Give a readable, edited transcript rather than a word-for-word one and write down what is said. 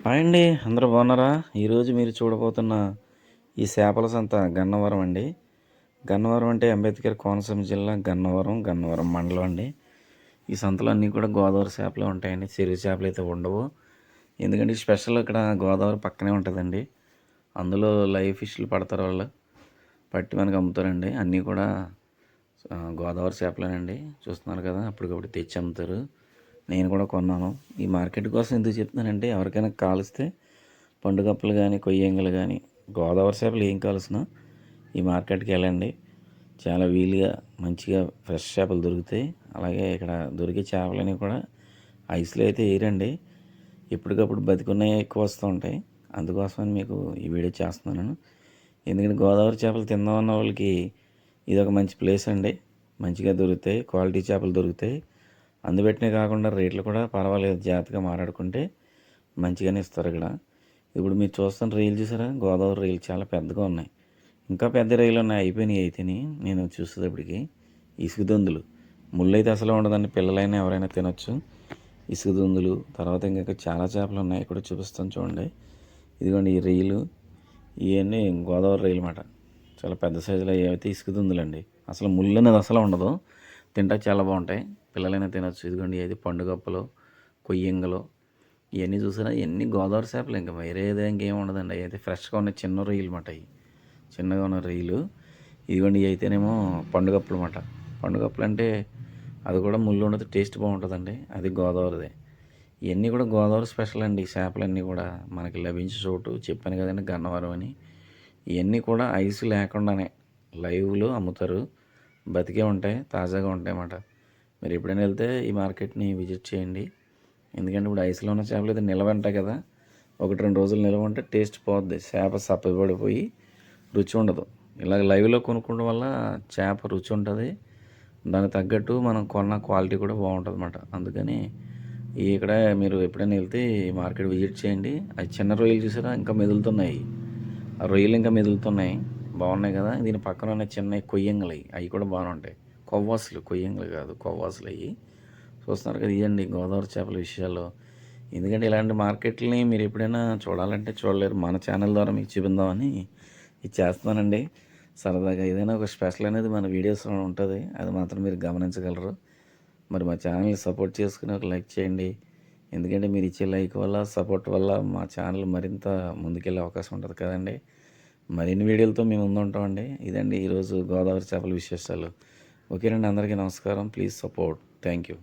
Hi అండి. అందరూ బాగున్నారా? ఈరోజు మీరు చూడబోతున్న ఈ చేపల సంత గన్నవరం అండి. గన్నవరం అంటే అంబేద్కర్ కోనసీమ జిల్లా గన్నవరం మండలం అండి. ఈ సంతలో అన్నీ కూడా గోదావరి చేపలే ఉంటాయండి. చెరువు చేపలు అయితే ఉండవు. ఎందుకంటే స్పెషల్ ఇక్కడ గోదావరి పక్కనే ఉంటుందండి. అందులో లైవ్ ఫిష్లు పడతారు వాళ్ళు. పట్టి మనకు అమ్ముతారండి. అన్నీ కూడా గోదావరి చేపలేనండి. చూస్తున్నారు కదా, అప్పటికప్పుడు తెచ్చి అమ్ముతారు. నేను కూడా కొన్నాను. ఈ మార్కెట్ కోసం ఎందుకు చెప్తున్నానంటే, ఎవరికైనా కాలిస్తే పండుగప్పలు కానీ, కొయ్యంగలు కానీ, గోదావరి చేపలు ఏం కావాల్సినా ఈ మార్కెట్కి వెళ్ళండి. చాలా వీలుగా మంచిగా ఫ్రెష్ చేపలు దొరుకుతాయి. అలాగే ఇక్కడ దొరికే చేపలని కూడా ఐస్లో అయితే వేయరండి. ఎప్పటికప్పుడు బతికున్నాయి ఎక్కువ వస్తూ ఉంటాయి. అందుకోసమని మీకు ఈ వీడియో చేస్తున్నాను. ఎందుకంటే గోదావరి చేపలు తిందామన్న వాళ్ళకి ఇది ఒక మంచి ప్లేస్ అండి. మంచిగా దొరుకుతాయి, క్వాలిటీ చేపలు దొరుకుతాయి. అందుబట్టినే కాకుండా రేట్లు కూడా పర్వాలేదు, జాగ్రత్తగా మాట్లాడుకుంటే మంచిగానే ఇస్తారు ఇక్కడ. ఇప్పుడు మీరు చూస్తున్న రైలు చూసారా, గోదావరి రైలు చాలా పెద్దగా ఉన్నాయి. ఇంకా పెద్ద రైలు ఉన్నాయి, అయిపోయినాయి. అయితేని నేను చూసేటప్పటికి ఇసుగుదొందులు, ముళ్ళు అయితే అసలు ఉండదండి. పిల్లలైనా ఎవరైనా తినొచ్చు. ఇసుగుదొందులు, తర్వాత ఇంకా చాలా చేపలు ఉన్నాయి, ఇక్కడ చూపిస్తాను చూడండి. ఇదిగోండి ఈ రైలు, ఇవన్నీ గోదావరి రైలు అన్నమాట. చాలా పెద్ద సైజులో అయితే ఇసుగుదొందులండి. అసలు ముళ్ళు అనేది అసలు ఉండదు, తింటా చాలా బాగుంటాయి. పిల్లలైనా తినొచ్చు. ఇదిగోండి ఇది పండుగప్పలు, కొయ్యంగలు, ఇవన్నీ చూసారా, ఇవన్నీ గోదావరి చేపలు. ఇంకా వేరేది ఇంకేం ఉండదండి. అయితే ఫ్రెష్గా ఉన్న చిన్న రొయ్యలు అన్నమాట. ఇవి చిన్నగా ఉన్న రొయ్యలు. ఇదిగోండి ఇవి అయితేనేమో పండుగప్పలు అన్నమాట. పండుగప్పలు అంటే అది కూడా ముళ్ళు ఉండదు, టేస్ట్ బాగుంటుందండి. అది గోదావరిదే. ఇవన్నీ కూడా గోదావరి స్పెషల్ అండి. ఈ చేపలన్నీ కూడా మనకి లభించే చోటు చెప్పాను కదండి, గన్నవరం అని. ఇవన్నీ కూడా ఐస్ లేకుండానే లైవ్లో అమ్ముతారు. బతికే ఉంటాయి, తాజాగా ఉంటాయి అన్నమాట. మీరు ఎప్పుడైనా వెళ్తే ఈ మార్కెట్ని విజిట్ చేయండి. ఎందుకంటే ఇప్పుడు ఐస్లో ఉన్న చేపలు అయితే నిల్వ ఉంటాయి కదా, 1-2 రోజులు నిల్వ ఉంటే టేస్ట్ పోద్ది. చేప సప్పబడిపోయి రుచి ఉండదు. ఇలాగ లైవ్లో కొనుక్కోవడం వల్ల చేప రుచి ఉంటుంది. దానికి తగ్గట్టు మనం కొన్న క్వాలిటీ కూడా బాగుంటుంది అన్నమాట. అందుకని ఇక్కడ మీరు ఎప్పుడైనా వెళ్తే ఈ మార్కెట్ విజిట్ చేయండి. అది చిన్న రొయ్యలు చూసారా, ఇంకా మెదులుతున్నాయి. ఆ రొయ్యలు ఇంకా మెదులుతున్నాయి, బాగున్నాయి కదా. దీని పక్కన ఉన్న చిన్న కొయ్యంగలు, అవి కూడా బాగానే ఉంటాయి. కొవ్వాసులు, కొయ్యంగలు కాదు, కొవ్వాసులు అవి. చూస్తున్నారు కదా, ఇవ్వండి గోదావరి చేపల విషయాలు. ఎందుకంటే ఇలాంటి మార్కెట్లని మీరు ఎప్పుడైనా చూడాలంటే చూడలేరు. మన ఛానల్ ద్వారా మీకు చూపిందామని ఇది చేస్తున్నానండి. సరదాగా ఏదైనా ఒక స్పెషల్ అనేది మన వీడియోస్లో ఉంటుంది, అది మాత్రం మీరు గమనించగలరు. మరి మా ఛానల్ని సపోర్ట్ చేసుకుని ఒక లైక్ చేయండి. ఎందుకంటే మీరు ఇచ్చే లైక్ వల్ల, సపోర్ట్ వల్ల మా ఛానల్ మరింత ముందుకెళ్ళే అవకాశం ఉంటుంది కదండి. మరిన్ని వీడియోలతో మేము ముందుంటామండి. ఇదండి ఈరోజు గోదావరి చేపల విశేషాలు. ఓకేనండి, అందరికీ నమస్కారం. Please support. Thank you.